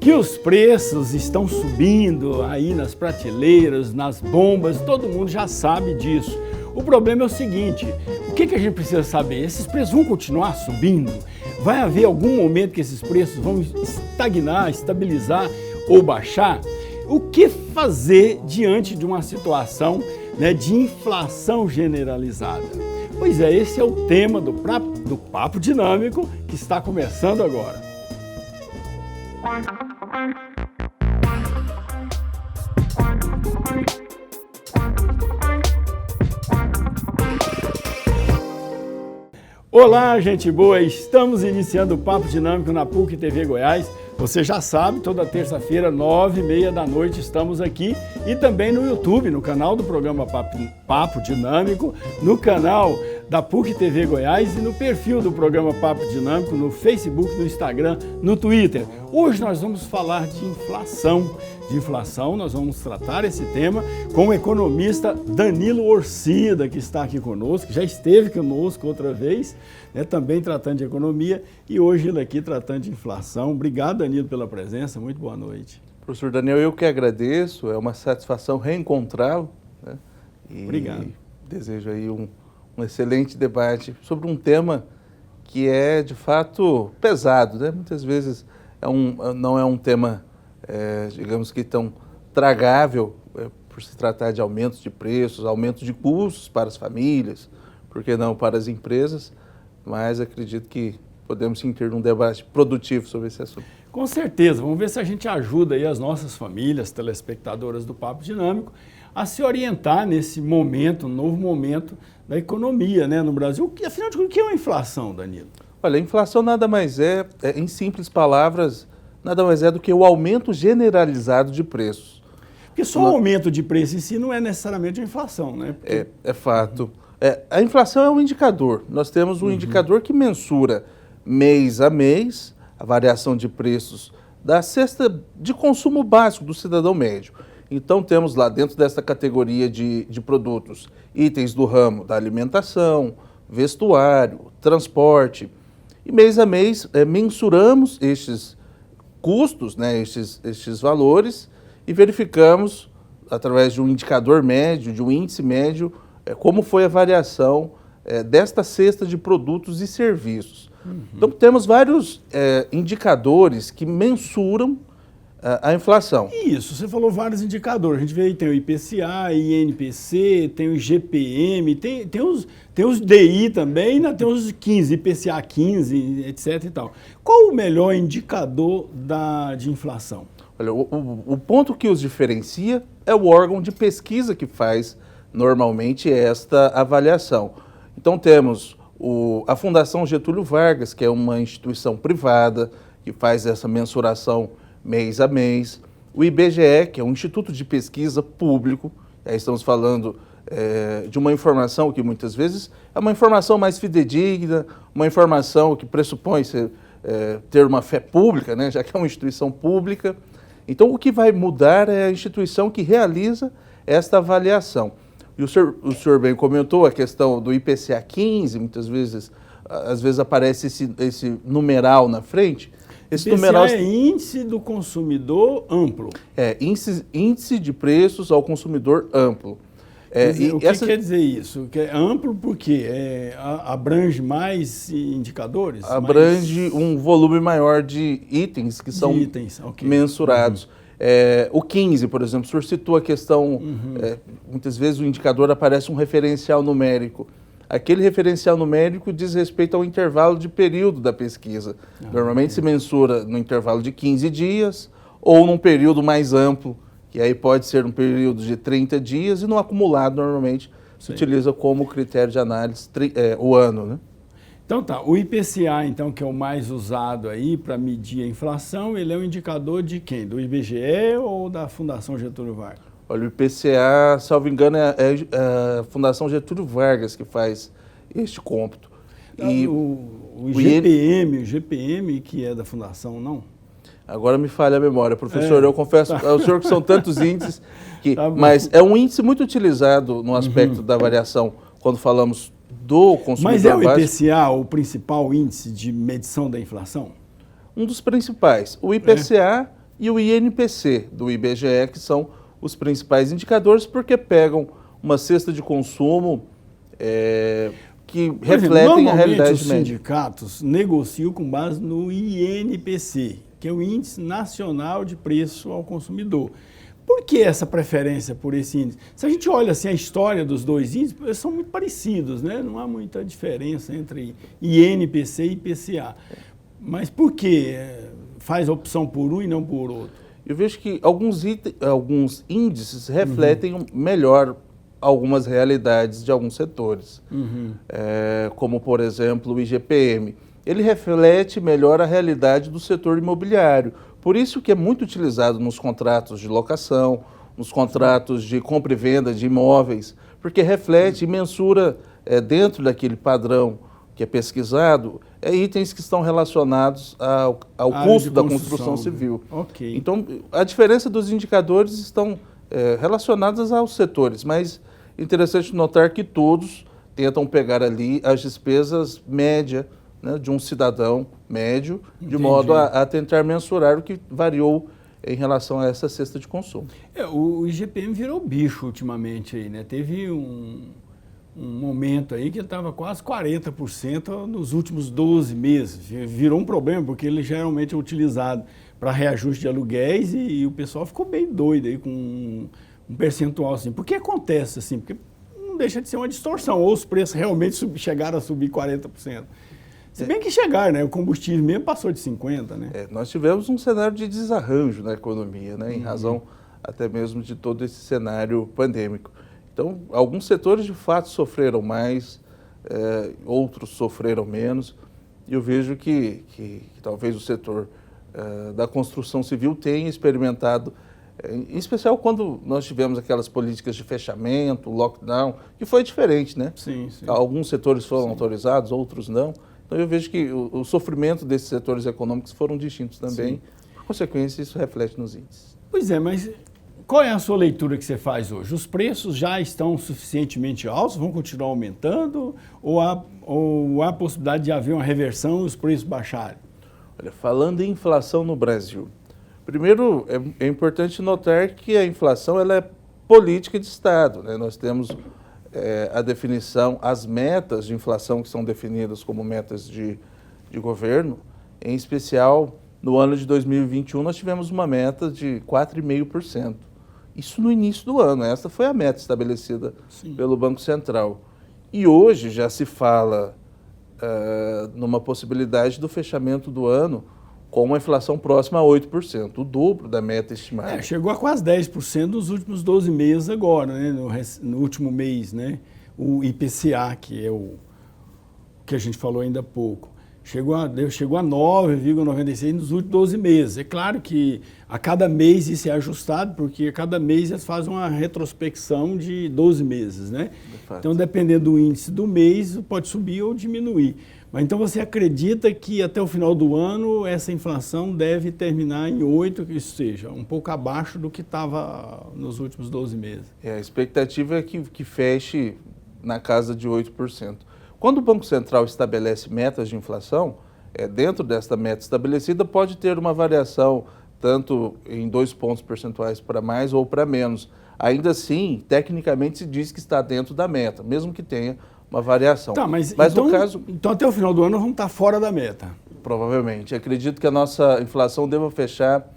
que os preços estão subindo aí nas prateleiras, nas bombas, todo mundo já sabe disso. O problema é o seguinte, o que a gente precisa saber? Esses preços vão continuar subindo? Vai haver algum momento que esses preços vão estagnar, estabilizar ou baixar? O que fazer diante de uma situação, né, de inflação generalizada? Pois é, esse é o tema do Papo Dinâmico que está começando agora. Olá, gente boa! Estamos iniciando o Papo Dinâmico na PUC TV Goiás. Você já sabe, toda terça-feira, 9h30 da noite, estamos aqui e também no YouTube, no canal do programa Papo Dinâmico, no canal da PUC TV Goiás e no perfil do programa Papo Dinâmico, no Facebook, no Instagram, no Twitter. Hoje nós vamos falar de inflação. Nós vamos tratar esse tema com o economista Danilo Orcida, que está aqui conosco, já esteve conosco outra vez, né, também tratando de economia, e hoje ele aqui tratando de inflação. Obrigado, Danilo, pela presença, muito boa noite. Professor Daniel, eu que agradeço, é uma satisfação reencontrá-lo, né? E obrigado. Desejo aí um excelente debate sobre um tema que é, de fato, pesado, né? Muitas vezes não é um tema, digamos que tão tragável, por se tratar de aumentos de preços, aumentos de custos para as famílias, por que não para as empresas, mas acredito que podemos sim ter um debate produtivo sobre esse assunto. Com certeza, vamos ver se a gente ajuda aí as nossas famílias, telespectadoras do Papo Dinâmico, a se orientar nesse momento, um novo momento da economia, né, no Brasil. Afinal de contas, o que é uma inflação, Danilo? Olha, a inflação nada mais em simples palavras, nada mais é do que o aumento generalizado de preços. Porque só o aumento de preço em si não é necessariamente a inflação, né? Porque... É fato. A inflação é um indicador. Nós temos um indicador que mensura mês a mês a variação de preços da cesta de consumo básico do cidadão médio. Então temos lá dentro dessa categoria de produtos, itens do ramo da alimentação, vestuário, transporte. E mês a mês mensuramos estes custos, né, estes valores, e verificamos, através de um indicador médio, de um índice médio, como foi a variação desta cesta de produtos e serviços. Então, temos vários indicadores que mensuram a inflação. Isso, você falou vários indicadores. A gente vê aí, tem o IPCA, INPC, tem o IGPM, tem os DI também, né? Tem os 15, IPCA 15, etc. e tal. Qual o melhor indicador de inflação? Olha, o ponto que os diferencia é o órgão de pesquisa que faz normalmente esta avaliação. Então temos a Fundação Getúlio Vargas, que é uma instituição privada que faz essa mensuração mês a mês, o IBGE, que é um instituto de pesquisa público, aí estamos falando de uma informação que muitas vezes é uma informação mais fidedigna, uma informação que pressupõe ter uma fé pública, né, já que é uma instituição pública. Então, o que vai mudar é a instituição que realiza esta avaliação. E o senhor bem comentou a questão do IPCA 15, muitas vezes, às vezes aparece esse numeral na frente. Esse numeral é índice do consumidor amplo. Índice de preços ao consumidor amplo. O que quer dizer isso? Que é amplo porque abrange mais indicadores? Abrange um volume maior de itens que são mensurados. O 15, por exemplo, o senhor citou a questão, muitas vezes o indicador aparece um referencial numérico. Aquele referencial numérico diz respeito ao intervalo de período da pesquisa. Normalmente se mensura no intervalo de 15 dias ou num período mais amplo, que aí pode ser um período de 30 dias e no acumulado normalmente se utiliza como critério de análise o ano, né? Então tá, o IPCA, então, que é o mais usado aí para medir a inflação, ele é um indicador de quem? Do IBGE ou da Fundação Getúlio Vargas? Olha, o IPCA, salvo engano, é a Fundação Getúlio Vargas que faz este cômputo. E o GPM, que é da Fundação, não? Agora me falha a memória, professor, eu confesso ao senhor que são tantos índices, mas é um índice muito utilizado no aspecto da avaliação, quando falamos do consumidor Mas é o básico. IPCA o principal índice de medição da inflação? um dos principais, o IPCA e o INPC do IBGE, que são os principais indicadores, porque pegam uma cesta de consumo que refletem a realidade os média. sindicatos negociam com base no INPC, que é o Índice Nacional de Preço ao Consumidor. Por que essa preferência por esse índice? Se a gente olha assim, a história dos dois índices, eles são muito parecidos, né? Não há muita diferença entre INPC e IPCA. Mas por que faz a opção por um e não por outro? Eu vejo que alguns índices refletem melhor algumas realidades de alguns setores, como, por exemplo, o IGPM. Ele reflete melhor a realidade do setor imobiliário. Por isso que é muito utilizado nos contratos de locação, nos contratos de compra e venda de imóveis, porque reflete e mensura dentro daquele padrão que é pesquisado, itens que estão relacionados ao custo da construção civil. Okay. Então, a diferença dos indicadores estão relacionadas aos setores, mas é interessante notar que todos tentam pegar ali as despesas médias, né, de um cidadão médio, de modo a tentar mensurar o que variou em relação a essa cesta de consumo. O IGPM virou bicho ultimamente aí, né? Teve um momento aí que estava quase 40% nos últimos 12 meses. Virou um problema, porque ele geralmente é utilizado para reajuste de aluguéis e o pessoal ficou bem doido aí com um percentual assim. Por que acontece assim? Porque não deixa de ser uma distorção, ou os preços realmente chegaram a subir 40%. Se bem que chegar, né? O combustível mesmo passou de 50%, né? Nós tivemos um cenário de desarranjo na economia, né? Em razão até mesmo de todo esse cenário pandêmico. Então, alguns setores de fato sofreram mais, outros sofreram menos. E eu vejo que talvez o setor da construção civil tenha experimentado, em especial quando nós tivemos aquelas políticas de fechamento, lockdown, que foi diferente, né? Sim, sim. Alguns setores foram autorizados, outros não. Então eu vejo que o sofrimento desses setores econômicos foram distintos também. Sim. Por consequência, isso reflete nos índices. Pois é, mas qual é a sua leitura que você faz hoje? Os preços já estão suficientemente altos, vão continuar aumentando, ou há possibilidade de haver uma reversão e os preços baixarem? Olha, falando em inflação no Brasil, primeiro é importante notar que a inflação ela é política de Estado, né? Nós temos a definição, as metas de inflação que são definidas como metas de governo, em especial no ano de 2021 nós tivemos uma meta de 4,5%. Isso no início do ano, essa foi a meta estabelecida pelo Banco Central. E hoje já se fala numa possibilidade do fechamento do ano com uma inflação próxima a 8%, o dobro da meta estimada. Chegou a quase 10% nos últimos 12 meses agora, né? No último mês, né? O IPCA, que é o que a gente falou ainda há pouco, chegou a 9,96% nos últimos 12 meses. É claro que a cada mês isso é ajustado, porque a cada mês eles fazem uma retrospecção de 12 meses, né? Então, dependendo do índice do mês, pode subir ou diminuir. Mas então você acredita que até o final do ano essa inflação deve terminar em 8%, que isso seja um pouco abaixo do que estava nos últimos 12 meses? A expectativa é que feche na casa de 8%. Quando o Banco Central estabelece metas de inflação, dentro desta meta estabelecida pode ter uma variação tanto em 2 pontos percentuais para mais ou para menos. Ainda assim, tecnicamente se diz que está dentro da meta, mesmo que tenha uma variação. Tá, mas então, no caso, então até o final do ano vamos estar fora da meta? Provavelmente. Acredito que a nossa inflação deva fechar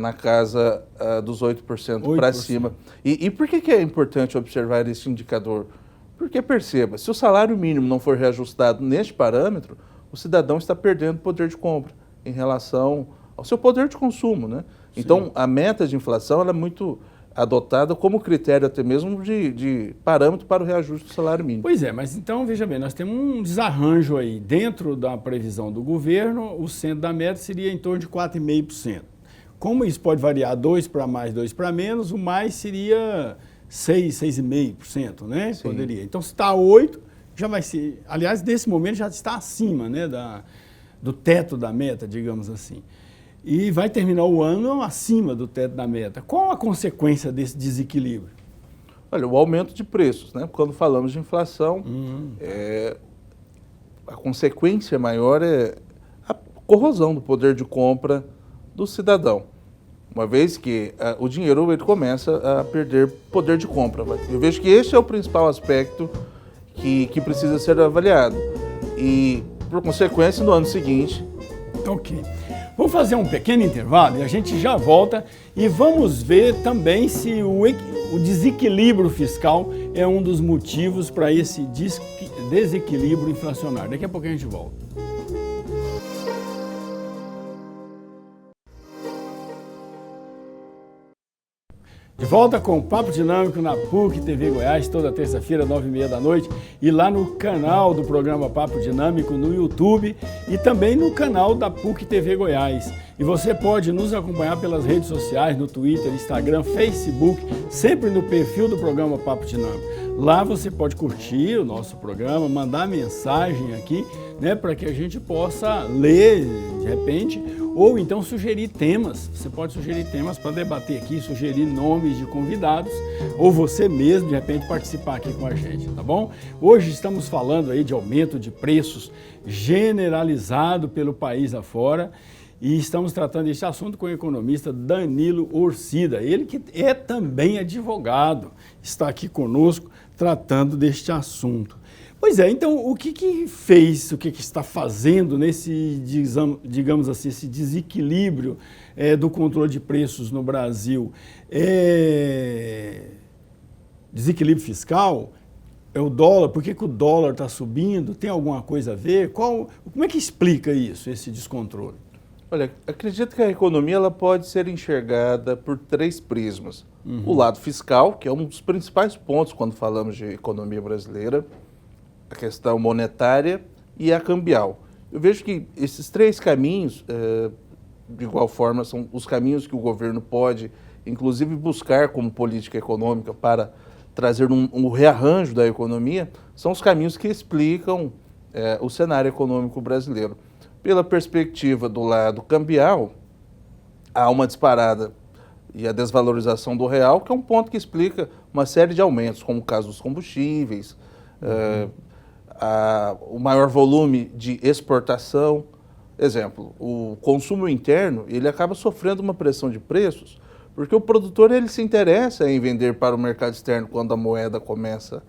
na casa dos 8% para cima. E por que é importante observar esse indicador? Porque perceba, se o salário mínimo não for reajustado neste parâmetro, o cidadão está perdendo poder de compra em relação ao seu poder de consumo, né? Então, a meta de inflação ela é muito adotada como critério até mesmo de parâmetro para o reajuste do salário mínimo. Pois é, mas então, veja bem, nós temos um desarranjo aí. Dentro da previsão do governo, o centro da meta seria em torno de 4,5%. Como isso pode variar 2 para mais, 2 para menos, o mais seria 6,5%, né? Sim. Poderia. Então, se está 8%, já vai ser... Aliás, nesse momento já está acima, né, do teto da meta, digamos assim. E vai terminar o ano acima do teto da meta. Qual a consequência desse desequilíbrio? Olha, o aumento de preços, né? Quando falamos de inflação, a consequência maior é corrosão do poder de compra do cidadão. Uma vez que o dinheiro ele começa a perder poder de compra. Eu vejo que esse é o principal aspecto que precisa ser avaliado. E, por consequência, no ano seguinte... Ok. Vamos fazer um pequeno intervalo e a gente já volta e vamos ver também se o desequilíbrio fiscal é um dos motivos para esse desequilíbrio inflacionário. Daqui a pouco a gente volta. De volta com o Papo Dinâmico na PUC TV Goiás, toda terça-feira, 9h30 da noite, e lá no canal do programa Papo Dinâmico no YouTube e também no canal da PUC TV Goiás. E você pode nos acompanhar pelas redes sociais, no Twitter, Instagram, Facebook, sempre no perfil do programa Papo Dinâmico. Lá você pode curtir o nosso programa, mandar mensagem aqui, né, para que a gente possa ler de repente, ou então sugerir temas. Você pode sugerir temas para debater aqui, sugerir nomes de convidados, ou você mesmo, de repente, participar aqui com a gente, tá bom? Hoje estamos falando aí de aumento de preços generalizado pelo país afora, e estamos tratando desse assunto com o economista Danilo Orcida, ele que é também advogado, está aqui conosco tratando deste assunto. Pois é, então o que fez, o que está fazendo nesse, digamos assim, esse desequilíbrio do controle de preços no Brasil? Desequilíbrio fiscal? É o dólar? Por que o dólar está subindo? Tem alguma coisa a ver? Como é que explica isso, esse descontrole? Olha, acredito que a economia ela pode ser enxergada por 3 prismas. O lado fiscal, que é um dos principais pontos quando falamos de economia brasileira, a questão monetária e a cambial. Eu vejo que esses 3 caminhos, de igual forma, são os caminhos que o governo pode, inclusive, buscar como política econômica para trazer um rearranjo da economia, são os caminhos que explicam o cenário econômico brasileiro. Pela perspectiva do lado cambial, há uma disparada e a desvalorização do real, que é um ponto que explica uma série de aumentos, como o caso dos combustíveis, o maior volume de exportação. Exemplo, o consumo interno, ele acaba sofrendo uma pressão de preços, porque o produtor ele se interessa em vender para o mercado externo quando a moeda começa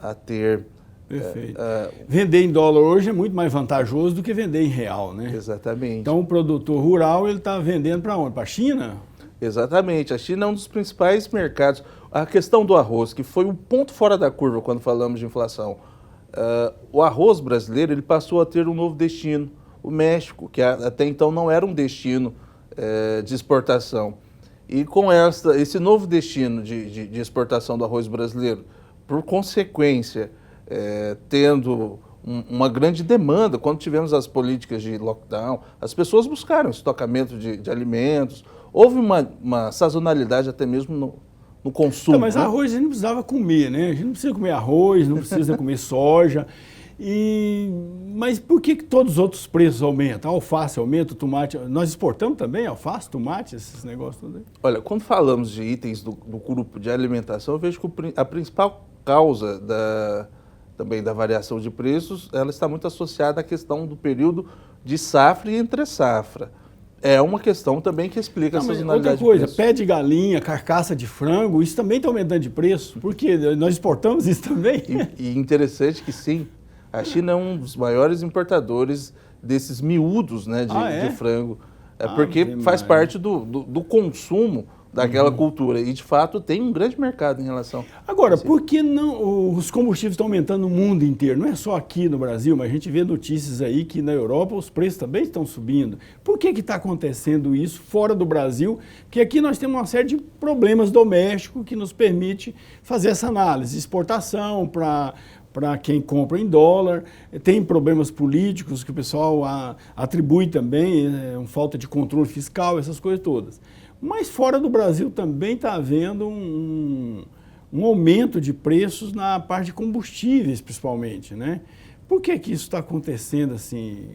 a ter... Perfeito. Vender em dólar hoje é muito mais vantajoso do que vender em real, né? Exatamente. Então o produtor rural ele está vendendo para onde? Para a China? Exatamente. A China é um dos principais mercados. A questão do arroz, que foi um ponto fora da curva quando falamos de inflação. O arroz brasileiro ele passou a ter um novo destino. O México, que até então não era um destino de exportação. E com esse novo destino de exportação do arroz brasileiro, por consequência, tendo uma grande demanda, quando tivemos as políticas de lockdown, as pessoas buscaram estocamento de alimentos, houve uma sazonalidade até mesmo no consumo. Mas arroz a gente não precisava comer, né? A gente não precisa comer arroz, não precisa comer soja. Mas por que todos os outros preços aumentam? A alface aumenta, o tomate... Nós exportamos também alface, tomate, esses negócios todos aí? Olha, quando falamos de itens do grupo de alimentação, eu vejo que a principal causa também da variação de preços, ela está muito associada à questão do período de safra e entre safra. É uma questão também que explica a sazonalidade de preço. Outra coisa, pé de galinha, carcaça de frango, isso também está aumentando de preço, porque nós exportamos isso também. E interessante que sim, a China é um dos maiores importadores desses miúdos, né, de frango, porque faz parte do consumo daquela cultura e, de fato, tem um grande mercado em relação... Agora, por que não os combustíveis estão aumentando no mundo inteiro? Não é só aqui no Brasil, mas a gente vê notícias aí que na Europa os preços também estão subindo. Por que está acontecendo isso fora do Brasil? Porque aqui nós temos uma série de problemas domésticos que nos permite fazer essa análise. Exportação para quem compra em dólar, tem problemas políticos que o pessoal atribui também, falta de controle fiscal, essas coisas todas. Mas fora do Brasil também está havendo um aumento de preços na parte de combustíveis, principalmente, né? Por que isso está acontecendo assim?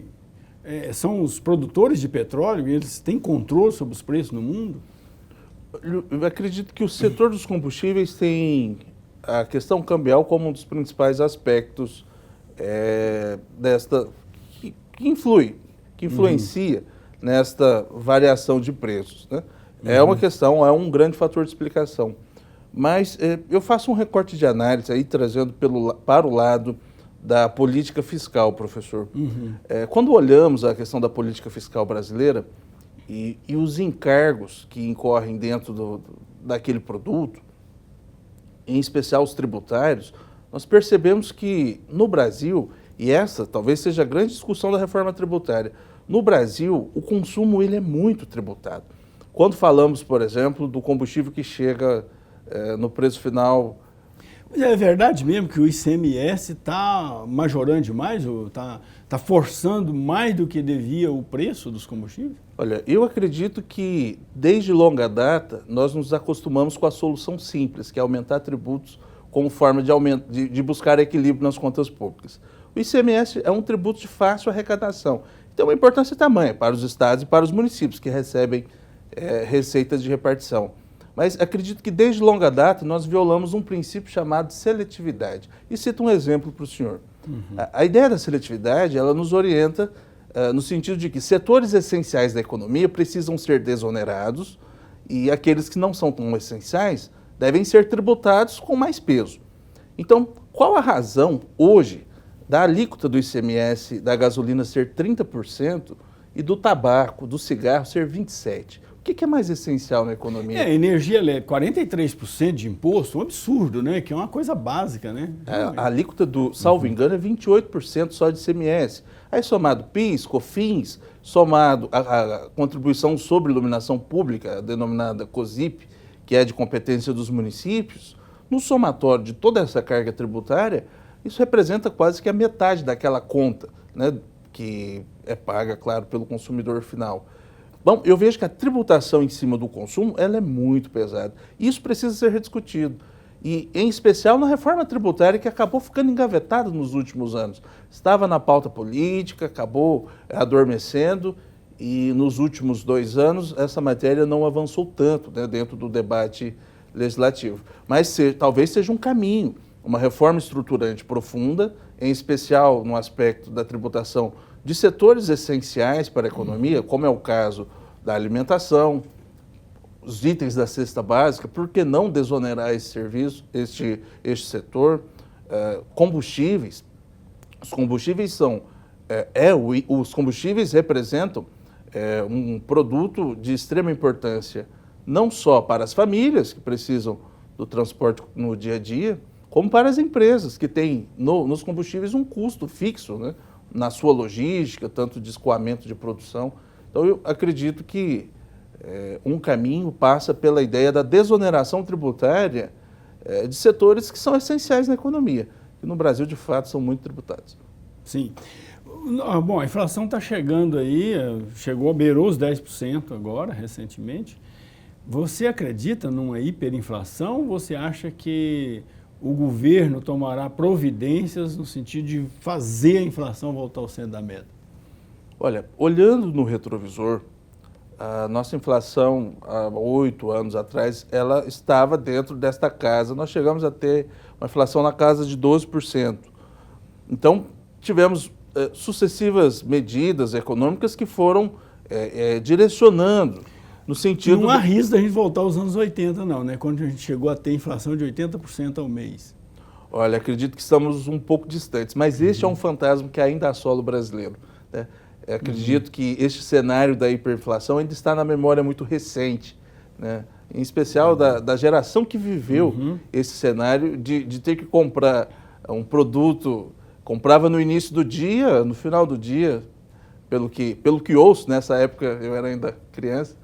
São os produtores de petróleo, eles têm controle sobre os preços no mundo? Eu acredito que o setor dos combustíveis tem a questão cambial como um dos principais aspectos que influi. que influencia nesta variação de preços, né? É uma questão, é um grande fator de explicação. Mas eu faço um recorte de análise aí, trazendo para o lado da política fiscal, professor. Quando olhamos a questão da política fiscal brasileira e os encargos que incorrem dentro daquele produto, em especial os tributários, nós percebemos que no Brasil, e essa talvez seja a grande discussão da reforma tributária, no Brasil o consumo ele é muito tributado. Quando falamos, por exemplo, do combustível que chega no preço final. É verdade mesmo que o ICMS está majorando demais, está forçando mais do que devia o preço dos combustíveis? Olha, eu acredito que desde longa data nós nos acostumamos com a solução simples, que é aumentar tributos como forma de buscar equilíbrio nas contas públicas. O ICMS é um tributo de fácil arrecadação, tem uma importância tamanha para os estados e para os municípios que recebem receitas de repartição. Mas acredito que desde longa data nós violamos um princípio chamado seletividade. E cito um exemplo para o senhor. A ideia da seletividade, ela nos orienta no sentido de que setores essenciais da economia precisam ser desonerados e aqueles que não são tão essenciais devem ser tributados com mais peso. Então, qual a razão hoje da alíquota do ICMS da gasolina ser 30% e do tabaco, do cigarro ser 27%? O que é mais essencial na economia? Energia elétrica, 43% de imposto, um absurdo, né? Que é uma coisa básica, né? A alíquota do, salvo engano, é 28% só de ICMS. Aí somado PIS, COFINS, somado a contribuição sobre iluminação pública, denominada COSIP, que é de competência dos municípios, no somatório de toda essa carga tributária, isso representa quase que a metade daquela conta, né, que é paga, claro, pelo consumidor final. Bom, eu vejo que a tributação em cima do consumo, ela é muito pesada. Isso precisa ser rediscutido. E, em especial, na reforma tributária, que acabou ficando engavetada nos últimos anos. Estava na pauta política, acabou adormecendo, e nos últimos 2 anos essa matéria não avançou tanto, né, dentro do debate legislativo. Mas talvez seja um caminho, uma reforma estruturante profunda, em especial no aspecto da tributação de setores essenciais para a economia, como é o caso da alimentação, os itens da cesta básica, por que não desonerar esse serviço, este setor? Combustíveis. Os combustíveis os combustíveis representam um produto de extrema importância, não só para as famílias que precisam do transporte no dia a dia, como para as empresas que têm nos combustíveis um custo fixo, né, na sua logística, tanto de escoamento de produção. Então, eu acredito que um caminho passa pela ideia da desoneração tributária de setores que são essenciais na economia, que no Brasil, de fato, são muito tributados. Sim. Bom, a inflação está chegando aí, beirou os 10% agora, recentemente. Você acredita numa hiperinflação ou você acha que o governo tomará providências no sentido de fazer a inflação voltar ao centro da meta? Olha, olhando no retrovisor, a nossa inflação, há 8 anos atrás, ela estava dentro desta casa. Nós chegamos a ter uma inflação na casa de 12%. Então, tivemos sucessivas medidas econômicas que foram direcionando no sentido... Não há risco da gente voltar aos anos 80, não, né? Quando a gente chegou a ter inflação de 80% ao mês. Olha, acredito que estamos um pouco distantes, mas este é um fantasma que ainda assola o brasileiro, né? Acredito que este cenário da hiperinflação ainda está na memória muito recente, né? Em especial da geração que viveu esse cenário de ter que comprar um produto, comprava no início do dia, no final do dia, pelo que ouço, nessa época eu era ainda criança,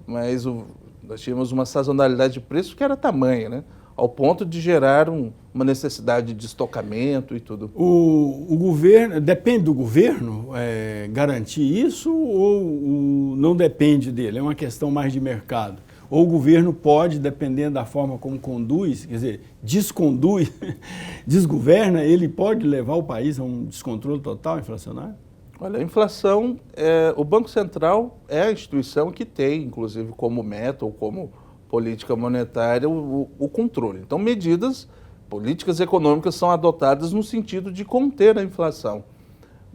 mas nós tínhamos uma sazonalidade de preço que era tamanha, né? Ao ponto de gerar uma necessidade de estocamento e tudo. O governo, depende do governo garantir isso ou não depende dele? É uma questão mais de mercado? Ou o governo pode, dependendo da forma como conduz, quer dizer, desconduz, desgoverna, ele pode levar o país a um descontrole total inflacionário? Olha, a inflação, o Banco Central é a instituição que tem, inclusive, como meta ou como política monetária, o controle. Então, políticas econômicas são adotadas no sentido de conter a inflação.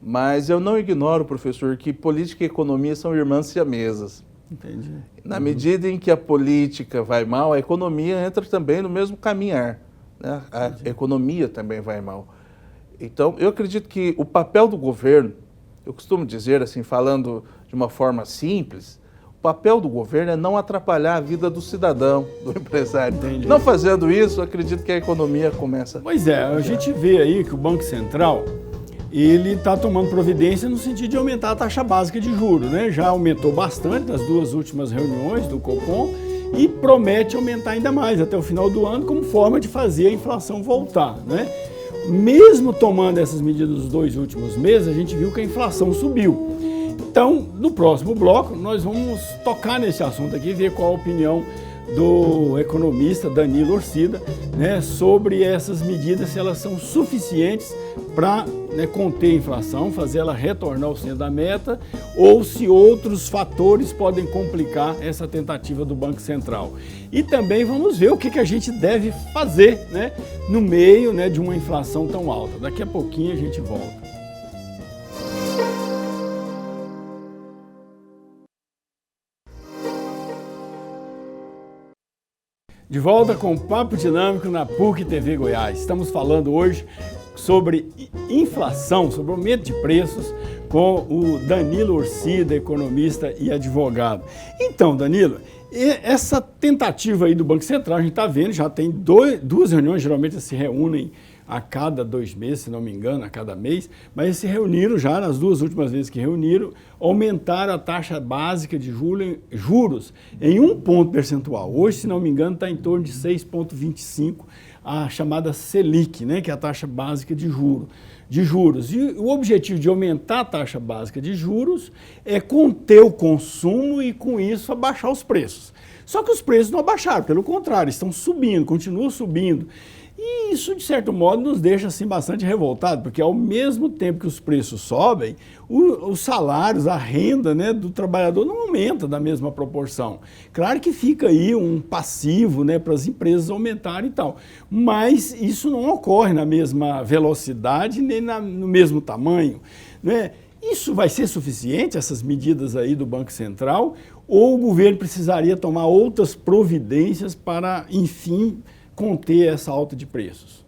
Mas eu não ignoro, professor, que política e economia são irmãs siamesas. Entendi. Na medida em que a política vai mal, a economia entra também no mesmo caminhar, né? A economia também vai mal. Então, eu acredito que o papel do governo, eu costumo dizer assim, falando de uma forma simples, o papel do governo é não atrapalhar a vida do cidadão, do empresário. Entendi. Não fazendo isso, eu acredito que a economia começa... Pois é, a gente vê aí que o Banco Central, ele está tomando providência no sentido de aumentar a taxa básica de juros, né? Já aumentou bastante nas duas últimas reuniões do Copom e promete aumentar ainda mais até o final do ano como forma de fazer a inflação voltar, né? Mesmo tomando essas medidas nos 2 últimos meses, a gente viu que a inflação subiu. Então, no próximo bloco, nós vamos tocar nesse assunto aqui, ver qual a opinião do economista Danilo Orcida, né, sobre essas medidas, se elas são suficientes para, né, conter a inflação, fazer ela retornar ao centro da meta, ou se outros fatores podem complicar essa tentativa do Banco Central. E também vamos ver o que a gente deve fazer, né, no meio, né, de uma inflação tão alta. Daqui a pouquinho a gente volta. De volta com o Papo Dinâmico na PUC TV Goiás. Estamos falando hoje sobre inflação, sobre aumento de preços, com o Danilo Orcida, economista e advogado. Então, Danilo, essa tentativa aí do Banco Central, a gente está vendo, já tem duas reuniões, geralmente se reúnem a cada 2 meses, se não me engano, a cada mês, mas eles se reuniram já, nas 2 últimas vezes que reuniram, aumentaram a taxa básica de juros em 1 ponto percentual. Hoje, se não me engano, está em torno de 6,25%, a chamada Selic, né, que é a taxa básica de juros. E o objetivo de aumentar a taxa básica de juros é conter o consumo e, com isso, abaixar os preços. Só que os preços não abaixaram, pelo contrário, estão subindo, continuam subindo. E isso, de certo modo, nos deixa assim, bastante revoltados, porque ao mesmo tempo que os preços sobem, os salários, a renda, né, do trabalhador não aumenta da mesma proporção. Claro que fica aí um passivo, né, para as empresas aumentarem e tal, mas isso não ocorre na mesma velocidade nem no mesmo tamanho, né? Isso vai ser suficiente, essas medidas aí do Banco Central, ou o governo precisaria tomar outras providências para, enfim, conter essa alta de preços?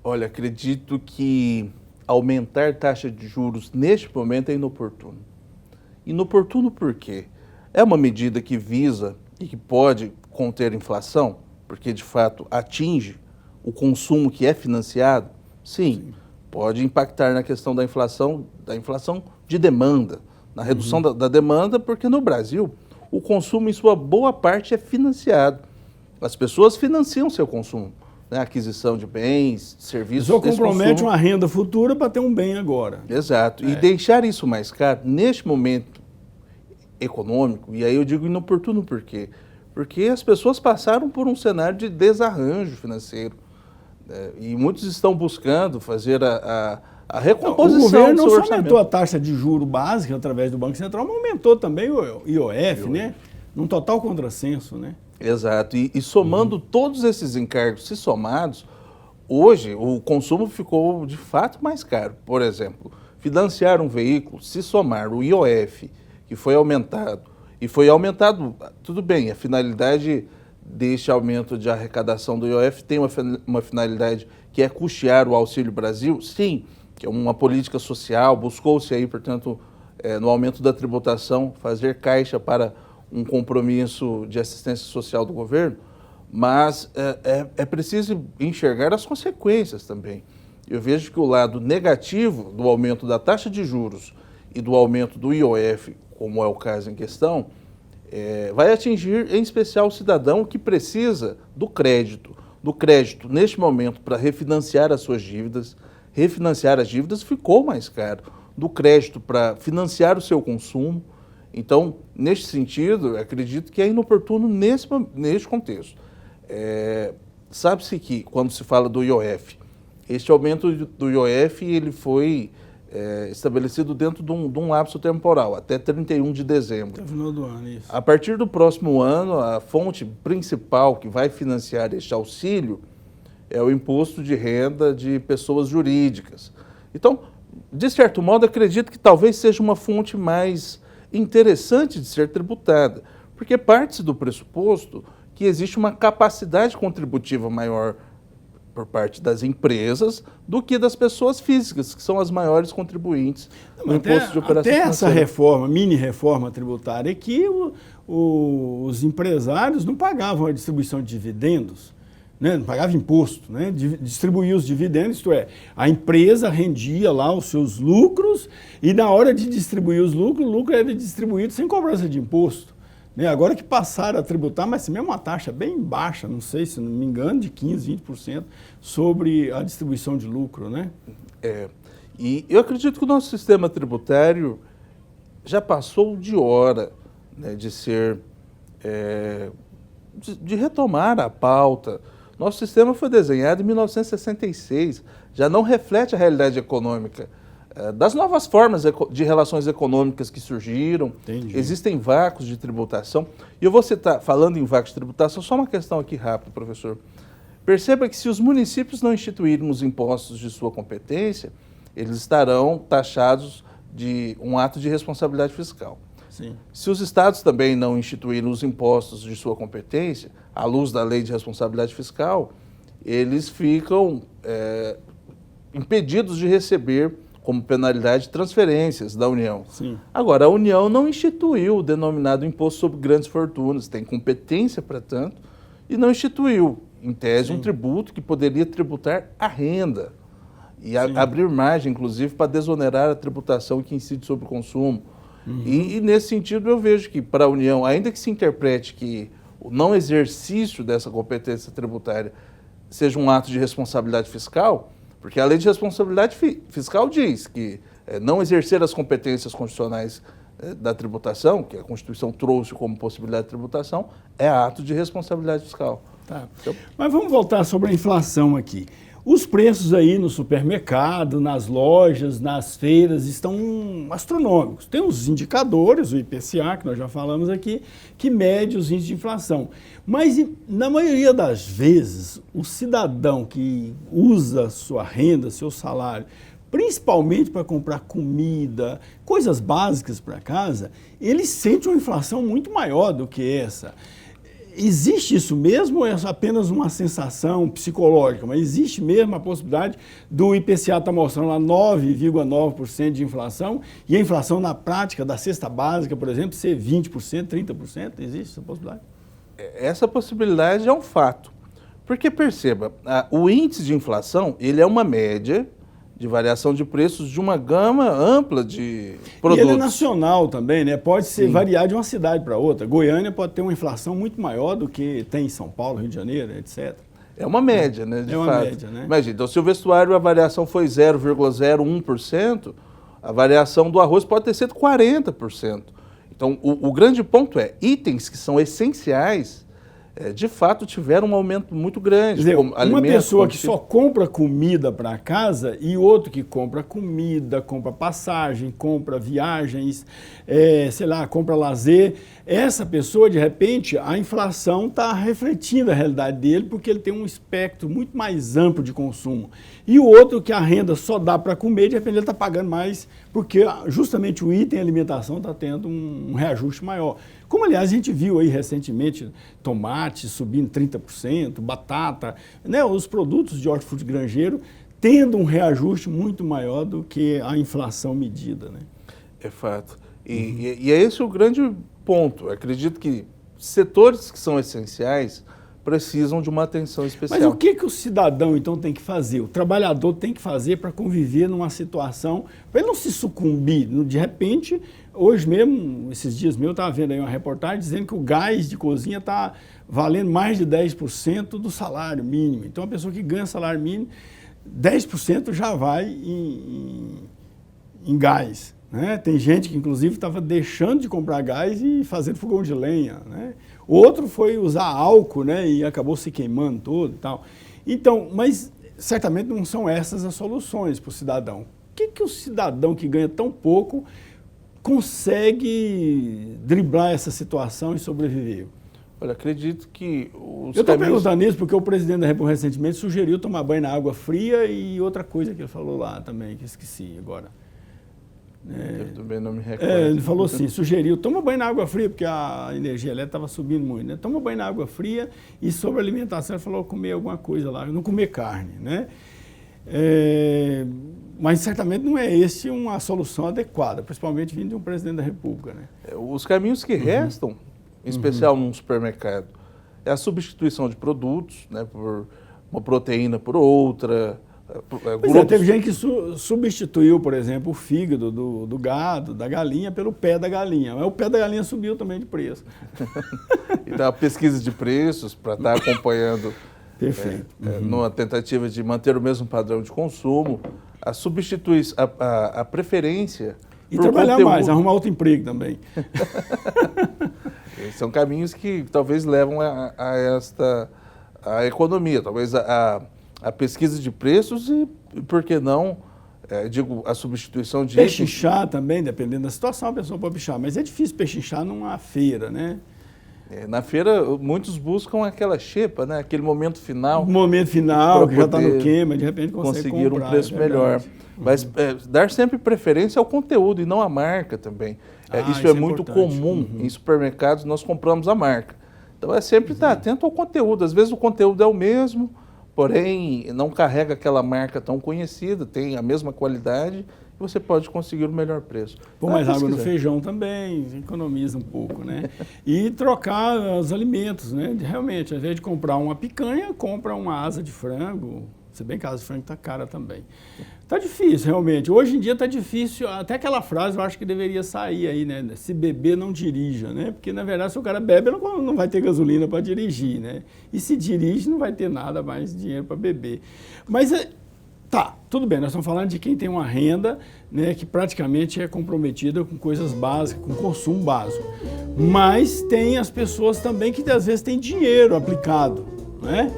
Olha, acredito que aumentar taxa de juros neste momento é inoportuno. Inoportuno por quê? É uma medida que visa e que pode conter a inflação, porque de fato atinge o consumo que é financiado? Sim. Pode impactar na questão da inflação de demanda, na redução da demanda, porque no Brasil o consumo em sua boa parte é financiado. As pessoas financiam seu consumo, né? Aquisição de bens, serviços. Só compromete uma renda futura para ter um bem agora. Exato. E deixar isso mais caro, neste momento econômico, e aí eu digo inoportuno por quê? Porque as pessoas passaram por um cenário de desarranjo financeiro, né? E muitos estão buscando fazer a recomposição. O governo não do seu só orçamento. aumentou a taxa de juro básica através do Banco Central, mas aumentou também o IOF, né? Num total contrassenso, né? Exato, e somando todos esses encargos, se somados, hoje o consumo ficou de fato mais caro. Por exemplo, financiar um veículo, se somar o IOF, que foi aumentado, tudo bem, a finalidade deste aumento de arrecadação do IOF tem uma finalidade que é custear o Auxílio Brasil, sim, que é uma política social, buscou-se aí, portanto, no aumento da tributação, fazer caixa para um compromisso de assistência social do governo, mas é preciso enxergar as consequências também. Eu vejo que o lado negativo do aumento da taxa de juros e do aumento do IOF, como é o caso em questão, vai atingir em especial o cidadão que precisa do crédito. Neste momento, para refinanciar as suas dívidas, refinanciar as dívidas ficou mais caro. Do crédito para financiar o seu consumo. Então, neste sentido, acredito que é inoportuno neste contexto. Sabe-se que, quando se fala do IOF, este aumento do IOF ele foi estabelecido dentro de um lapso temporal, até 31 de dezembro. Até o final do ano, isso. A partir do próximo ano, a fonte principal que vai financiar este auxílio é o imposto de renda de pessoas jurídicas. Então, de certo modo, acredito que talvez seja uma fonte mais interessante de ser tributada, porque parte-se do pressuposto que existe uma capacidade contributiva maior por parte das empresas do que das pessoas físicas, que são as maiores contribuintes no imposto de operação financeira. Até essa reforma, mini reforma tributária, é que os empresários não pagavam a distribuição de dividendos, né? Não pagavam imposto, né? Distribuía os dividendos, isto é, a empresa rendia lá os seus lucros e na hora de distribuir os lucros, o lucro era distribuído sem cobrança de imposto. Agora que passaram a tributar, mas mesmo uma taxa bem baixa, não sei, se não me engano, de 15%, 20% sobre a distribuição de lucro, né? E eu acredito que o nosso sistema tributário já passou de hora, né, de ser, de retomar a pauta. Nosso sistema foi desenhado em 1966, já não reflete a realidade econômica das novas formas de relações econômicas que surgiram. Entendi. Existem vácuos de tributação. E eu vou citar, falando em vácuos de tributação, só uma questão aqui rápida, professor. Perceba que se os municípios não instituírem os impostos de sua competência, eles estarão taxados de um ato de responsabilidade fiscal. Sim. Se os estados também não instituírem os impostos de sua competência, à luz da lei de responsabilidade fiscal, eles ficam impedidos de receber como penalidade transferências da União. Sim. Agora, a União não instituiu o denominado imposto sobre grandes fortunas, tem competência para tanto, e não instituiu, em tese, um tributo que poderia tributar a renda e abrir margem, inclusive, para desonerar a tributação que incide sobre o consumo. E nesse sentido, eu vejo que, para a União, ainda que se interprete que o não exercício dessa competência tributária seja um ato de responsabilidade fiscal, porque a lei de responsabilidade fiscal diz que não exercer as competências constitucionais da tributação, que a Constituição trouxe como possibilidade de tributação, é ato de responsabilidade fiscal. Tá. Então, mas vamos voltar sobre a inflação aqui. Os preços aí no supermercado, nas lojas, nas feiras estão astronômicos. Tem os indicadores, o IPCA, que nós já falamos aqui, que mede os índices de inflação. Mas, na maioria das vezes, o cidadão que usa sua renda, seu salário, principalmente para comprar comida, coisas básicas para casa, ele sente uma inflação muito maior do que essa. Existe isso mesmo ou é apenas uma sensação psicológica? Mas existe mesmo a possibilidade do IPCA estar mostrando lá 9,9% de inflação e a inflação na prática da cesta básica, por exemplo, ser 20%, 30%? Existe essa possibilidade? Essa possibilidade é um fato. Porque, perceba, o índice de inflação, ele é uma média de variação de preços de uma gama ampla de produtos. E ele é nacional também, né? Pode ser variar de uma cidade para outra. Goiânia pode ter uma inflação muito maior do que tem em São Paulo, Rio de Janeiro, etc. É uma média, né? De uma fato. média, né? Imagina, então se o vestuário a variação foi 0,01%, a variação do arroz pode ter sido 40%. Então, o grande ponto é, itens que são essenciais, de fato tiveram um aumento muito grande. Quer dizer, como uma pessoa que só compra comida para casa e outro que compra comida, compra passagem, compra viagens, sei lá, compra lazer, essa pessoa, de repente, a inflação está refletindo a realidade dele porque ele tem um espectro muito mais amplo de consumo. E o outro que a renda só dá para comer, de repente ele está pagando mais porque justamente o item alimentação está tendo um reajuste maior. Como, aliás, a gente viu aí recentemente tomate subindo 30%, batata, né, os produtos de hortifruti granjeiro tendo um reajuste muito maior do que a inflação medida, né? É fato. E é esse o grande ponto. Eu acredito que setores que são essenciais precisam de uma atenção especial. Mas o que o cidadão, então, tem que fazer? O trabalhador tem que fazer para conviver numa situação, para ele não se sucumbir. De repente, hoje mesmo, esses dias mesmo, eu estava vendo aí uma reportagem dizendo que o gás de cozinha está valendo mais de 10% do salário mínimo. Então, a pessoa que ganha salário mínimo, 10% já vai em gás, né? Tem gente que, inclusive, estava deixando de comprar gás e fazendo fogão de lenha, né? Outro foi usar álcool, né, e acabou se queimando todo e tal. Então, mas certamente não são essas as soluções para o cidadão. O que o cidadão que ganha tão pouco consegue driblar essa situação e sobreviver? Olha, acredito que os Eu estou caminhos... perguntando isso porque o presidente da República recentemente sugeriu tomar banho na água fria e outra coisa que ele falou lá também, que esqueci agora. Eu também não me recordo. Ele falou assim, sugeriu, toma banho na água fria, porque a energia elétrica estava subindo muito, né? Toma banho na água fria e sobre a alimentação ele falou comer alguma coisa lá, não comer carne, né? Mas certamente não é esse uma solução adequada, principalmente vindo de um presidente da República, né? Os caminhos que restam, em especial num supermercado, é a substituição de produtos, né, por uma proteína por outra. Teve gente que substituiu, por exemplo, o fígado do gado, da galinha, pelo pé da galinha. Mas o pé da galinha subiu também de preço. Então, a pesquisa de preços para estar acompanhando, perfeito. Numa tentativa de manter o mesmo padrão de consumo, a substituição, a preferência... E trabalhar conteúdo. mais, arrumar outro emprego também. São caminhos que talvez levam a economia, talvez a pesquisa de preços e, por que não, a substituição de... Pechinchar também, dependendo da situação, a pessoa pode pichar, mas é difícil pechinchar numa feira, né? Na feira, muitos buscam aquela xepa, né? Aquele momento final. O momento final, que já está no queima, de repente conseguir comprar, um preço melhor. Mas dar sempre preferência ao conteúdo e não à marca também. Isso é muito comum em supermercados, nós compramos a marca. Então é sempre estar atento ao conteúdo. Às vezes o conteúdo é o mesmo, porém não carrega aquela marca tão conhecida, tem a mesma qualidade e você pode conseguir o melhor preço. Pôr mais água no feijão também, economiza um pouco, né? E trocar os alimentos, né? Realmente, ao invés de comprar uma picanha, compra uma asa de frango. Se bem que a asa de frango está cara também. Está difícil, realmente. Hoje em dia está difícil, até aquela frase eu acho que deveria sair aí, né? Se beber, não dirija, né? Porque, na verdade, se o cara bebe, não vai ter gasolina para dirigir, né? E se dirige, não vai ter nada mais dinheiro para beber. Mas, tá, tudo bem, nós estamos falando de quem tem uma renda, né, que praticamente é comprometida com coisas básicas, com consumo básico. Mas tem as pessoas também que, às vezes, têm dinheiro aplicado, né?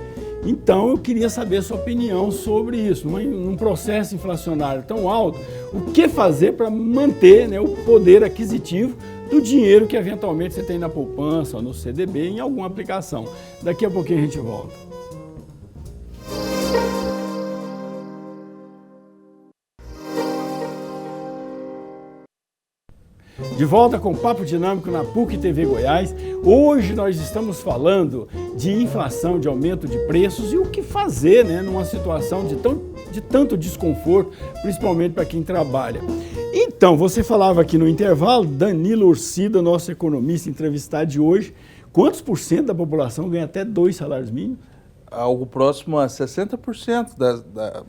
Então, eu queria saber a sua opinião sobre isso. Num processo inflacionário tão alto, o que fazer para manter, né, o poder aquisitivo do dinheiro que eventualmente você tem na poupança ou no CDB em alguma aplicação. Daqui a pouquinho a gente volta. De volta com o Papo Dinâmico na PUC TV Goiás. Hoje nós estamos falando de inflação, de aumento de preços e o que fazer, né, numa situação de tanto desconforto, principalmente para quem trabalha. Então, você falava aqui no intervalo, Danilo Ursida, nosso economista entrevistado de hoje, quantos por cento da população ganha até 2 salários mínimos? Algo próximo a 60%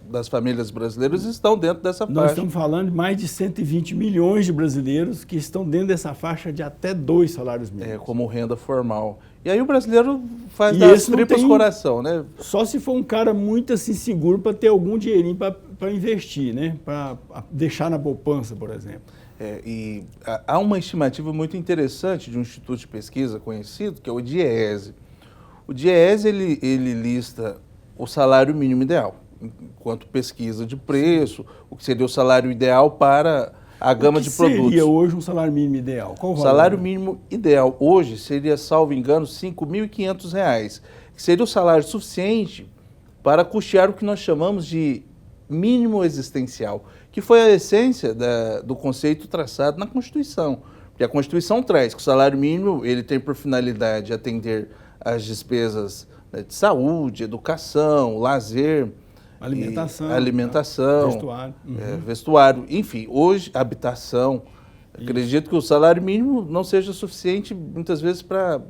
das famílias brasileiras estão dentro dessa faixa. Nós estamos falando de mais de 120 milhões de brasileiros que estão dentro dessa faixa de até 2 salários mínimos. Como renda formal. E aí o brasileiro faz das tripas coração, né? Só se for um cara muito assim seguro para ter algum dinheirinho para investir, né? Para deixar na poupança, por exemplo. E há uma estimativa muito interessante de um instituto de pesquisa conhecido, que é o DIEESE. O DIEESE, ele lista o salário mínimo ideal, enquanto pesquisa de preço, o que seria o salário ideal para a gama de produtos. O que seria hoje um salário mínimo ideal? Qual o valor? O salário mínimo ideal hoje seria, salvo engano, R$ 5.500, que seria o salário suficiente para custear o que nós chamamos de mínimo existencial, que foi a essência do conceito traçado na Constituição. Porque a Constituição traz que o salário mínimo ele tem por finalidade atender as despesas, né, de saúde, educação, lazer, alimentação, vestuário. Vestuário, enfim, hoje habitação. Acredito que o salário mínimo não seja suficiente muitas vezes para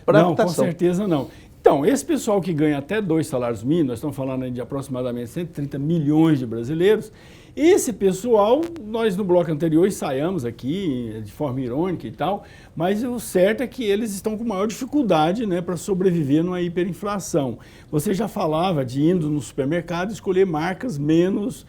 habitação. Com certeza não. Então, esse pessoal que ganha até 2 salários mínimos, nós estamos falando de aproximadamente 130 milhões de brasileiros, esse pessoal, nós no bloco anterior ensaiamos aqui de forma irônica e tal, mas o certo é que eles estão com maior dificuldade, né, para sobreviver numa hiperinflação. Você já falava de indo no supermercado e escolher marcas menos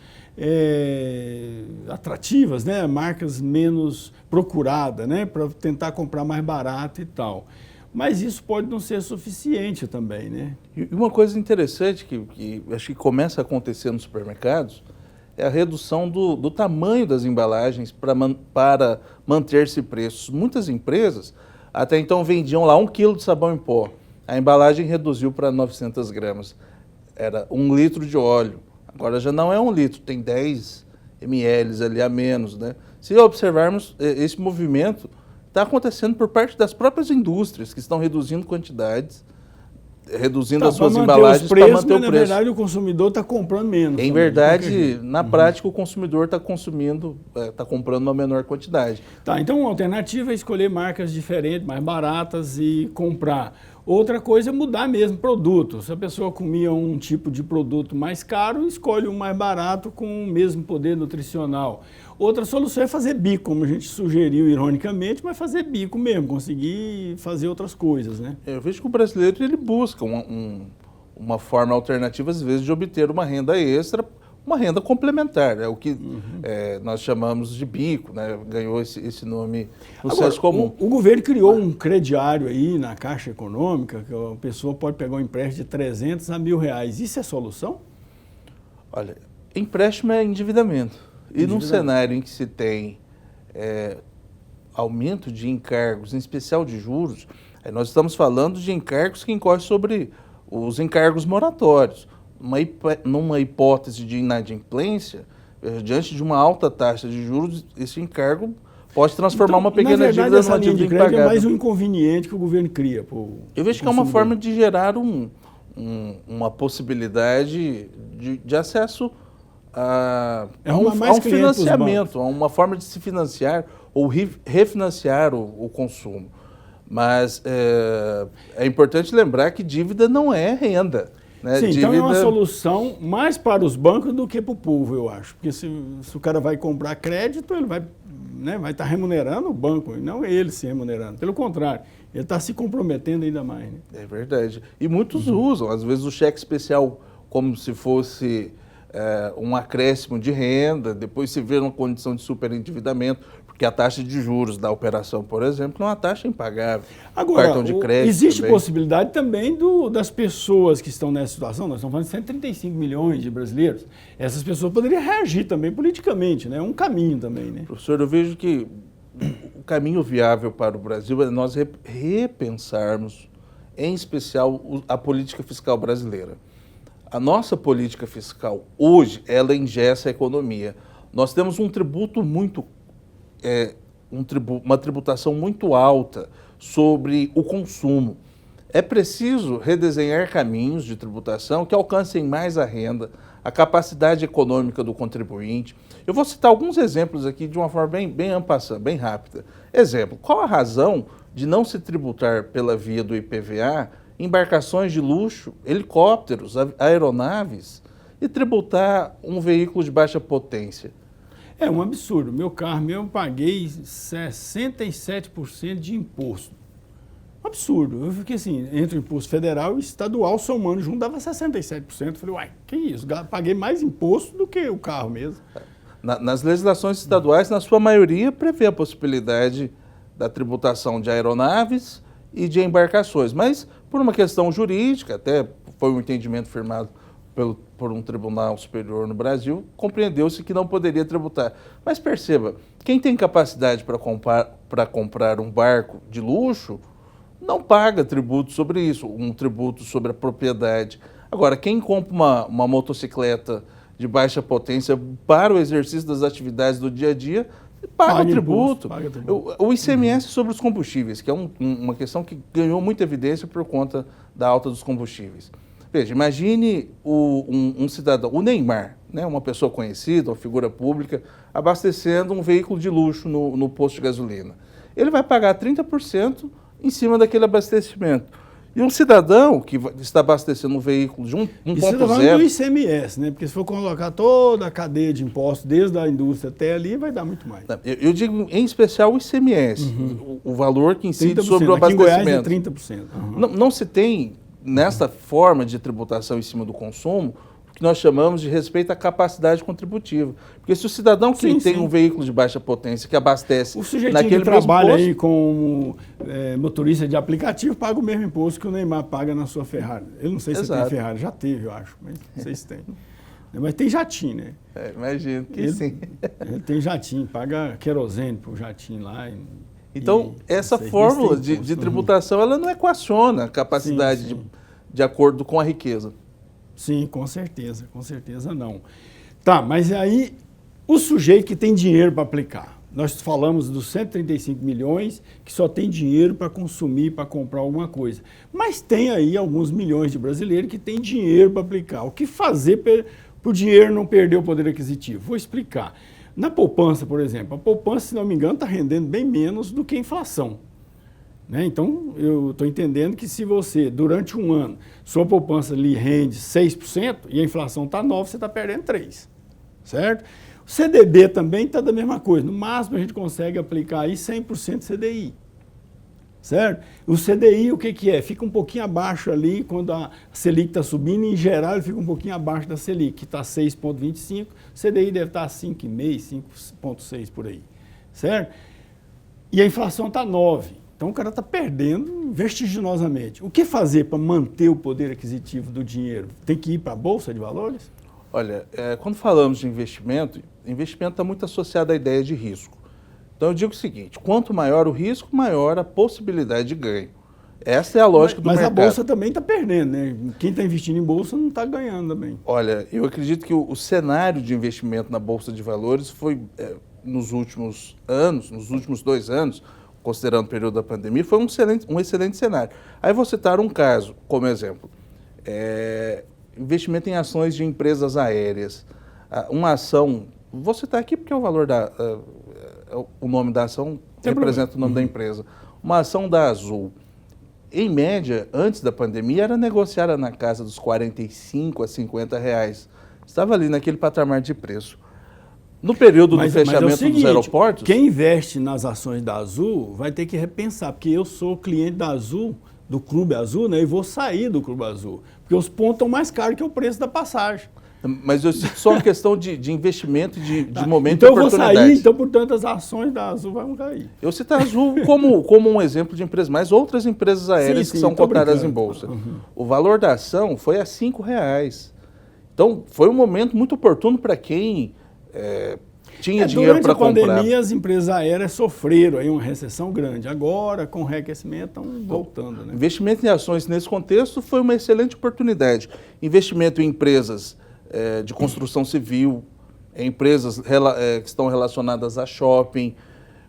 atrativas, né, marcas menos procuradas, né, para tentar comprar mais barato e tal. Mas isso pode não ser suficiente também, né? E uma coisa interessante que acho que começa a acontecer nos supermercados é a redução do tamanho das embalagens para manter-se preços. Muitas empresas Até então vendiam lá 1 quilo de sabão em pó. A embalagem reduziu para 900 gramas. Era 1 litro de óleo. Agora já não é 1 litro, tem 10 ml ali a menos, né? Se observarmos, esse movimento está acontecendo por parte das próprias indústrias, que estão reduzindo quantidades, reduzindo as suas embalagens para manter o preço. Na verdade, o consumidor está comprando menos. Em verdade, na prática, o consumidor está consumindo, está comprando uma menor quantidade. Tá, então a alternativa é escolher marcas diferentes, mais baratas e comprar. Outra coisa é mudar mesmo produto. Se a pessoa comia um tipo de produto mais caro, escolhe um mais barato com o mesmo poder nutricional. Outra solução é fazer bico, como a gente sugeriu ironicamente, mas fazer bico mesmo, conseguir fazer outras coisas, né? Eu vejo que o brasileiro ele busca uma forma alternativa, às vezes, de obter uma renda extra, uma renda complementar, é o que nós chamamos de bico, né? Ganhou esse nome no senso comum. O governo criou um crediário aí na Caixa Econômica, que a pessoa pode pegar um empréstimo de 300 a R$1.000. Isso é solução? Olha, empréstimo é endividamento. E num cenário em que se tem aumento de encargos, em especial de juros, nós estamos falando de encargos que incorrem sobre os encargos moratórios. Numa hipótese de inadimplência, diante de uma alta taxa de juros, esse encargo pode transformar uma pequena dívida numa dívida impagável. É mais um inconveniente que o governo cria. Eu vejo que é uma forma de gerar uma possibilidade de acesso a um financiamento, a uma forma de se financiar ou refinanciar o consumo. Mas é importante lembrar que dívida não é renda. Né? Sim, então é uma solução mais para os bancos do que para o povo, eu acho. Porque se o cara vai comprar crédito, ele vai estar remunerando o banco, e não ele se remunerando. Pelo contrário, ele está se comprometendo ainda mais. Né? É verdade. E muitos usam, às vezes, o cheque especial como se fosse um acréscimo de renda, depois se vê numa condição de superendividamento, porque a taxa de juros da operação, por exemplo, é uma taxa impagável. Agora, cartão de crédito existe também. Possibilidade também das pessoas que estão nessa situação, nós estamos falando de 135 milhões de brasileiros, essas pessoas poderiam reagir também politicamente, né? É um caminho também. Né? Professor, eu vejo que o caminho viável para o Brasil é nós repensarmos, em especial, a política fiscal brasileira. A nossa política fiscal, hoje, ela engessa a economia. Nós temos um tributo uma tributação muito alta sobre o consumo. É preciso redesenhar caminhos de tributação que alcancem mais a renda, a capacidade econômica do contribuinte. Eu vou citar alguns exemplos aqui de uma forma bem en passant, bem rápida. Exemplo, qual a razão de não se tributar pela via do IPVA embarcações de luxo, helicópteros, aeronaves e tributar um veículo de baixa potência? É um absurdo. Meu carro eu paguei 67% de imposto. Absurdo. Eu fiquei assim, entre o imposto federal e estadual somando junto, dava 67%. Falei, uai, que isso? Paguei mais imposto do que o carro mesmo. Nas legislações estaduais, na sua maioria, prevê a possibilidade da tributação de aeronaves e de embarcações, mas por uma questão jurídica, até foi um entendimento firmado por um tribunal superior no Brasil, compreendeu-se que não poderia tributar. Mas perceba, quem tem capacidade para comprar um barco de luxo, não paga tributo sobre isso, um tributo sobre a propriedade. Agora, quem compra uma motocicleta de baixa potência para o exercício das atividades do dia a dia, paga tributo. O ICMS sobre os combustíveis, que é uma questão que ganhou muita evidência por conta da alta dos combustíveis. Veja, imagine um cidadão, o Neymar, né, uma pessoa conhecida, uma figura pública, abastecendo um veículo de luxo no posto de gasolina. Ele vai pagar 30% em cima daquele abastecimento. E um cidadão que está abastecendo um veículo de 1.0... Isso você está falando do ICMS, né? Porque se for colocar toda a cadeia de impostos, desde a indústria até ali, vai dar muito mais. Eu digo em especial o ICMS, o valor que incide 30%, sobre o abastecimento. Aqui em Goiás é 30%. Não se tem, nessa forma de tributação em cima do consumo, o que nós chamamos de respeito à capacidade contributiva. Porque se o cidadão que tem um veículo de baixa potência, que abastece o sujeitinho naquele que trabalha aí como motorista de aplicativo, paga o mesmo imposto que o Neymar paga na sua Ferrari. Eu não sei se tem Ferrari, já teve, eu acho, mas não sei se tem. Mas tem jatinho, né? Imagino que sim. Ele tem jatinho, paga querosene pro jatinho lá. Então, essa fórmula de tributação, ela não equaciona a capacidade de acordo com a riqueza. Sim, com certeza não. Tá, mas aí o sujeito que tem dinheiro para aplicar. Nós falamos dos 135 milhões que só tem dinheiro para consumir, para comprar alguma coisa. Mas tem aí alguns milhões de brasileiros que têm dinheiro para aplicar. O que fazer para o dinheiro não perder o poder aquisitivo? Vou explicar. Na poupança, por exemplo, a poupança, se não me engano, está rendendo bem menos do que a inflação. Né? Então, eu estou entendendo que se você, durante um ano, sua poupança lhe rende 6% e a inflação está 9%, você está perdendo 3%. Certo? O CDB também está da mesma coisa. No máximo, a gente consegue aplicar aí 100% CDI. Certo? O CDI, o que é? Fica um pouquinho abaixo ali, quando a Selic está subindo, em geral, ele fica um pouquinho abaixo da Selic, que está 6,25%, o CDI deve estar 5,5%, 5,6% por aí. Certo? E a inflação está 9%. Então, o cara está perdendo vertiginosamente. O que fazer para manter o poder aquisitivo do dinheiro? Tem que ir para a Bolsa de Valores? Olha, quando falamos de investimento está muito associado à ideia de risco. Então eu digo o seguinte, quanto maior o risco, maior a possibilidade de ganho. Essa é a lógica do mercado. Mas a Bolsa também está perdendo, né? Quem está investindo em Bolsa não está ganhando também. Olha, eu acredito que o cenário de investimento na Bolsa de Valores foi, nos últimos anos, nos últimos 2 anos, considerando o período da pandemia, foi um excelente cenário. Aí vou citar um caso como exemplo. Investimento em ações de empresas aéreas. Uma ação, vou citar aqui porque é o valor o nome da ação representa o nome da empresa. Uma ação da Azul, em média, antes da pandemia, era negociada na casa dos R$45 a R$50. Estava ali naquele patamar de preço. No período do fechamento dos aeroportos... Quem investe nas ações da Azul vai ter que repensar, porque eu sou cliente da Azul, do Clube Azul, né, e vou sair do Clube Azul, porque os pontos estão mais caros que o preço da passagem. Mas eu cito só uma questão de investimento, de momento então e oportunidade. Eu vou sair, então, portanto, as ações da Azul vão cair. Eu cito a Azul como um exemplo de empresa, mas outras empresas aéreas que são cotadas em bolsa. O valor da ação foi a R$5. Então, foi um momento muito oportuno para quem tinha dinheiro para comprar. Durante a pandemia, as empresas aéreas sofreram aí uma recessão grande. Agora, com o reaquecimento, estão voltando. Né? Investimento em ações nesse contexto foi uma excelente oportunidade. Investimento em empresas de construção civil, empresas que estão relacionadas a shopping,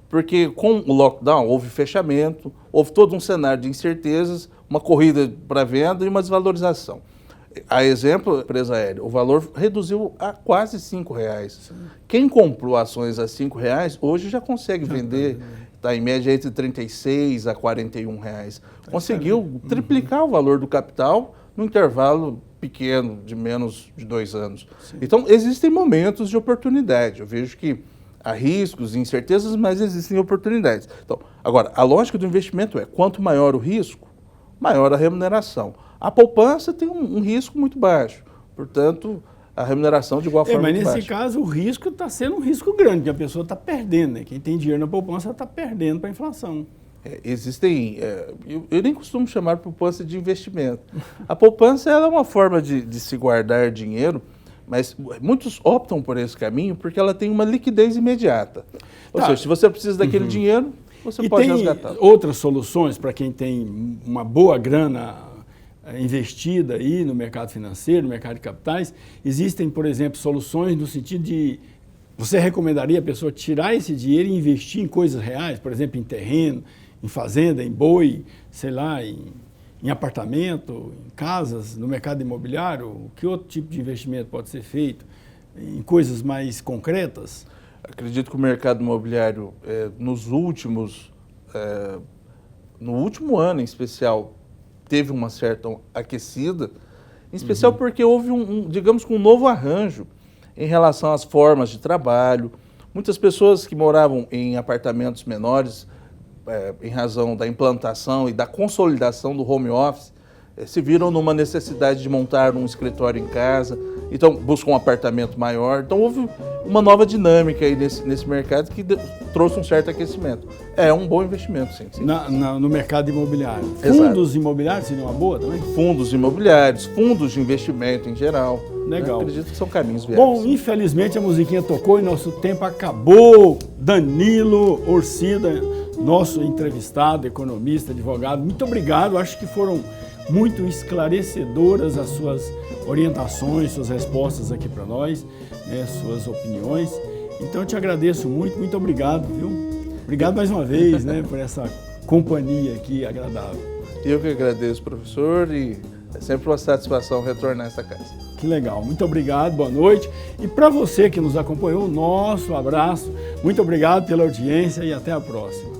porque com o lockdown houve fechamento, houve todo um cenário de incertezas, uma corrida para venda e uma desvalorização. A exemplo, a empresa aérea, o valor reduziu a quase R$5. Sim. Quem comprou ações a R$5 hoje já consegue vender, está em média entre R$36 a R$41. Conseguiu triplicar o valor do capital num intervalo pequeno, de menos de 2 anos. Sim. Então, existem momentos de oportunidade. Eu vejo que há riscos e incertezas, mas existem oportunidades. Então, agora, a lógica do investimento é, quanto maior o risco, maior a remuneração. A poupança tem um risco muito baixo, portanto, a remuneração de igual forma mas muito nesse baixa. caso, o risco está sendo um risco grande, que a pessoa está perdendo. Né? Quem tem dinheiro na poupança está perdendo para a inflação. Eu nem costumo chamar poupança de investimento. A poupança ela é uma forma de se guardar dinheiro, mas muitos optam por esse caminho porque ela tem uma liquidez imediata. Ou seja, se você precisa daquele dinheiro, você pode resgatar. Tem outras soluções para quem tem uma boa grana investida aí no mercado financeiro, no mercado de capitais. Existem, por exemplo, soluções no sentido de você recomendaria a pessoa tirar esse dinheiro e investir em coisas reais, por exemplo, em terreno, em fazenda, em boi, sei lá, em apartamento, em casas, no mercado imobiliário? Que outro tipo de investimento pode ser feito? Em coisas mais concretas? Acredito que o mercado imobiliário, no último ano em especial, teve uma certa aquecida, em especial porque houve digamos que um novo arranjo em relação às formas de trabalho. Muitas pessoas que moravam em apartamentos menores, em razão da implantação e da consolidação do home office, se viram numa necessidade de montar um escritório em casa, então buscam um apartamento maior. Então houve uma nova dinâmica aí nesse mercado que trouxe um certo aquecimento. É um bom investimento, sim. No mercado imobiliário. Exato. Fundos imobiliários seriam uma boa também? Fundos imobiliários, fundos de investimento em geral. Legal. Eu acredito que são caminhos viáveis. Bom, infelizmente a musiquinha tocou e nosso tempo acabou. Danilo Orcida, nosso entrevistado, economista, advogado. Muito obrigado, acho que foram muito esclarecedoras as suas orientações, suas respostas aqui para nós, né, suas opiniões. Então eu te agradeço muito, muito obrigado, viu? Obrigado mais uma vez, né, por essa companhia aqui agradável. Eu que agradeço, professor, e é sempre uma satisfação retornar a essa casa. Que legal, muito obrigado, boa noite. E para você que nos acompanhou, nosso abraço, muito obrigado pela audiência e até a próxima.